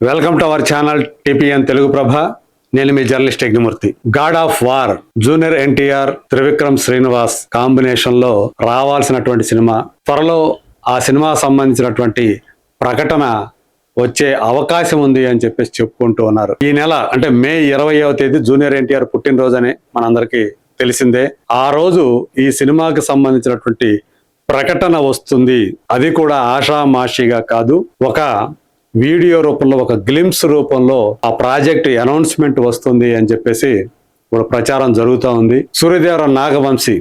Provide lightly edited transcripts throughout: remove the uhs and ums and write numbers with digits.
Welcome to our channel TPN Telugu Prabha. నేను మీ journalist Yajnamurthy. God of War junior NTR Trivikram Srinivas combination లో రావాల్సినటువంటి సినిమా, త్వరలో ఆ సినిమా సంబంధించినటువంటి ప్రకటన వచ్చే అవకాశం ఉంది అని చెప్పేసి చెప్పుకుంటూ ఉన్నారు. ఈ నెల అంటే మే 20వ తేదీ జూనియర్ ఎన్టీఆర్ పుట్టినరోజు అని మనందరికీ తెలిసిందే. ఆ రోజు ఈ సినిమాకి సంబంధించినటువంటి ప్రకటన వస్తుంది. అది కూడా ఆషామాషిగా కాదు, ఒక వీడియో రూపంలో, ఒక గ్లిమ్స్ రూపంలో ఆ ప్రాజెక్ట్ అనౌన్స్మెంట్ వస్తుంది అని చెప్పేసి ఇప్పుడు ప్రచారం జరుగుతూ ఉంది. సూర్యదేవర నాగవంశీ,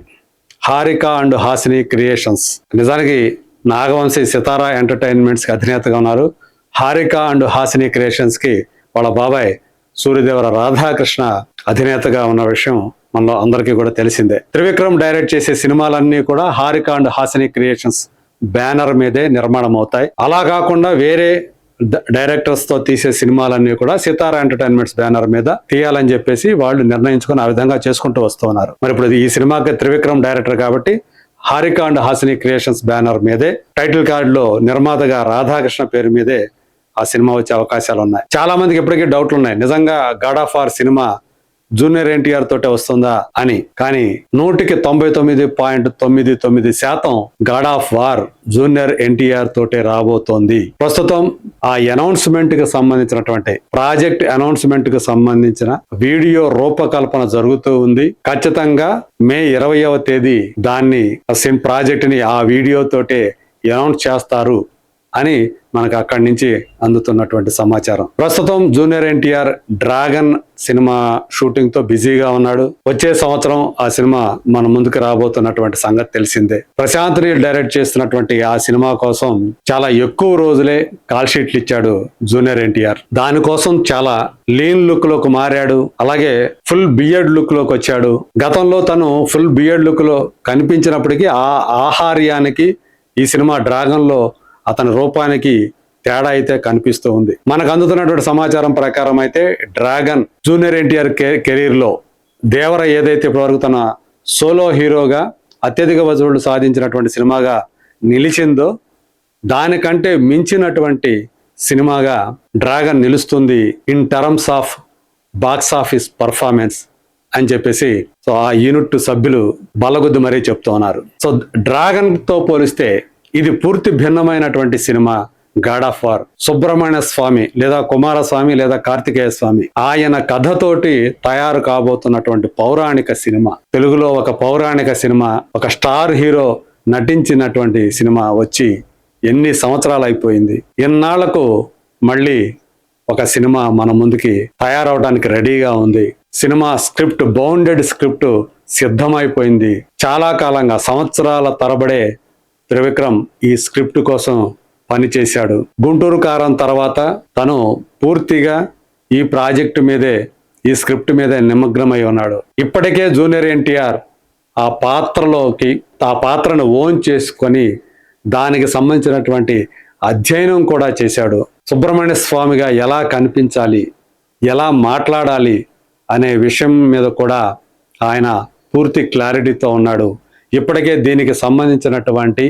హారిక అండ్ హాసిని క్రియేషన్స్, నిజానికి నాగవంశీ సితారా ఎంటర్టైన్మెంట్స్ కి అధినేతగా ఉన్నారు. హారిక అండ్ హాసిని క్రియేషన్స్ కి వాళ్ళ బాబాయ్ సూర్యదేవర రాధాకృష్ణ అధినేతగా ఉన్న విషయం మనలో అందరికీ కూడా తెలిసిందే. త్రివిక్రమ్ డైరెక్ట్ చేసే సినిమాలన్నీ కూడా Harika and Hasini creations banner మీదే నిర్మాణం అవుతాయి. అలా కాకుండా వేరే డైరెక్టర్స్ తో తీసే సినిమాలన్నీ కూడా సితారా ఎంటర్టైన్మెంట్స్ బ్యానర్ మీద తీయాలని చెప్పేసి వాళ్ళు నిర్ణయించుకుని ఆ విధంగా చేసుకుంటూ వస్తూ ఉన్నారు. మరి ఇప్పుడు ఈ సినిమాకి త్రివిక్రమ్ డైరెక్టర్ కాబట్టి Harika and Hasini creations banner మీదే, టైటిల్ కార్డ్ లో నిర్మాతగా రాధాకృష్ణ పేరు మీదే ఆ సినిమా వచ్చే అవకాశాలు ఉన్నాయి. చాలా మందికి ఇప్పటికీ డౌట్లు ఉన్నాయి, నిజంగా God of war cinema junior NTR తోటే వస్తుందా అని. కానీ 99.99% God of War junior NTR తోటే రాబోతోంది. ప్రస్తుతం ఆ అనౌన్స్మెంట్ కి సంబంధించినటువంటి ప్రాజెక్ట్ అనౌన్స్మెంట్ కి సంబంధించిన వీడియో రూపకల్పన జరుగుతూ ఉంది. ఖచ్చితంగా మే 20వ తేదీ దాన్ని ప్రాజెక్ట్ ని ఆ వీడియో తోటే అనౌన్స్ చేస్తారు అని మనకు అక్కడి నుంచి అందుతున్నటువంటి సమాచారం. ప్రస్తుతం junior NTR dragon cinema shooting తో బిజీగా ఉన్నాడు. వచ్చే సంవత్సరం ఆ సినిమా మన ముందుకు రాబోతున్నటువంటి సంగతి తెలిసిందే. ప్రశాంత్ నీల్ డైరెక్ట్ చేస్తున్నటువంటి ఆ సినిమా కోసం చాలా ఎక్కువ రోజులే కాల్ షీట్లు ఇచ్చాడు జూనియర్ ఎన్టీఆర్. దానికోసం చాలా లీన్ లుక్ లోకి మారాడు, అలాగే ఫుల్ బియర్డ్ లుక్ లోకి వచ్చాడు. గతంలో తను ఫుల్ బియర్డ్ లుక్ లో కనిపించినప్పటికీ ఆ ఆహార్యానికి ఈ సినిమా డ్రాగన్ లో అతని రూపానికి తేడా అయితే కనిపిస్తూ ఉంది. మనకు అందుతున్నటువంటి సమాచారం ప్రకారం అయితే డ్రాగన్ జూనియర్ ఎన్టీఆర్ కెరీర్ లో దేవర ఏదైతే ఇప్పటివరకు తన సోలో హీరోగా అత్యధిక వసూళ్లు సాధించినటువంటి సినిమాగా నిలిచిందో దానికంటే మించినటువంటి సినిమాగా డ్రాగన్ నిలుస్తుంది in terms of box office performance అని చెప్పేసి సో ఆ యూనిట్ సభ్యులు బల్లగుద్దు మరీ చెప్తూ ఉన్నారు. సో డ్రాగన్ తో పోలిస్తే ఇది పూర్తి భిన్నమైనటువంటి cinema God of War. Subrahmanya Swamy లేదా కుమారస్వామి లేదా కార్తికేయ స్వామి ఆయన కథతోటి తయారు కాబోతున్నటువంటి పౌరాణిక సినిమా. తెలుగులో ఒక పౌరాణిక సినిమా, ఒక స్టార్ హీరో నటించినటువంటి సినిమా వచ్చి ఎన్ని సంవత్సరాలు అయిపోయింది. ఎన్నాళ్లకు మళ్ళీ ఒక సినిమా మన ముందుకి తయారవడానికి రెడీగా ఉంది. సినిమా స్క్రిప్ట్, బౌండెడ్ స్క్రిప్ట్ సిద్ధమైపోయింది. చాలా కాలంగా సంవత్సరాల తరబడే త్రివిక్రమ్ ఈ స్క్రిప్ట్ కోసం పనిచేశాడు. గుంటూరు కారం తర్వాత తను పూర్తిగా ఈ ప్రాజెక్టు మీదే, ఈ స్క్రిప్ట్ మీదే నిమగ్నమై ఉన్నాడు. ఇప్పటికే జూనియర్ ఎన్టీఆర్ ఆ పాత్రను ఓన్ చేసుకొని దానికి సంబంధించినటువంటి అధ్యయనం కూడా చేశాడు. సుబ్రహ్మణ్య స్వామిగా ఎలా కనిపించాలి, ఎలా మాట్లాడాలి అనే విషయం మీద కూడా ఆయన పూర్తి క్లారిటీతో ఉన్నాడు. ఇప్పటికే దీనికి సంబంధించినటువంటి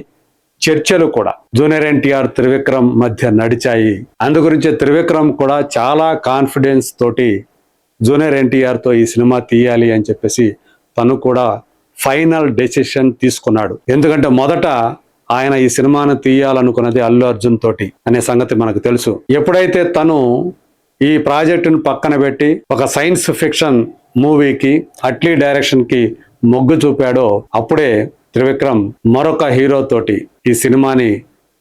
చర్చలు కూడా జూనియర్ ఎన్టీఆర్ త్రివిక్రమ్ మధ్య నడిచాయి. అందు గురించి త్రివిక్రమ్ కూడా చాలా కాన్ఫిడెన్స్ తోటి జూనియర్ ఎన్టీఆర్ తో ఈ సినిమా తీయాలి అని చెప్పేసి తను కూడా ఫైనల్ డెసిషన్ తీసుకున్నాడు. ఎందుకంటే మొదట ఆయన ఈ సినిమాను తీయాలనుకున్నది అల్లు అర్జున్ తోటి అనే సంగతి మనకు తెలుసు. ఎప్పుడైతే తను ఈ ప్రాజెక్టును పక్కన పెట్టి ఒక సైన్స్ ఫిక్షన్ మూవీకి, అట్లీ డైరెక్షన్ కి మొగ్గు చూపాడో అప్పుడే త్రివిక్రమ్ మరొక హీరో తోటి ఈ సినిమాని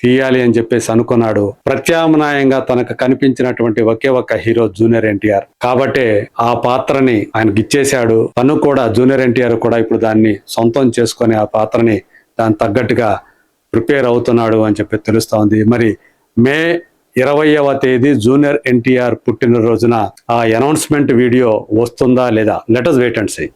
తీయాలి అని చెప్పేసి అనుకున్నాడు. ప్రత్యామ్నాయంగా తనకు కనిపించినటువంటి ఒకే ఒక్క హీరో జూనియర్ ఎన్టీఆర్ కాబట్టే ఆ పాత్రని ఆయనకి ఇచ్చేశాడు. తను కూడా జూనియర్ ఎన్టీఆర్ కూడా ఇప్పుడు దాన్ని సొంతం చేసుకొని ఆ పాత్రని దానికి తగ్గట్టుగా ప్రిపేర్ అవుతున్నాడు అని చెప్పి తెలుస్తా ఉంది. మరి మే 20వ తేదీ జూనియర్ ఎన్టీఆర్ పుట్టినరోజున ఆ అనౌన్స్మెంట్ వీడియో వస్తుందా లేదా? Let us wait and see.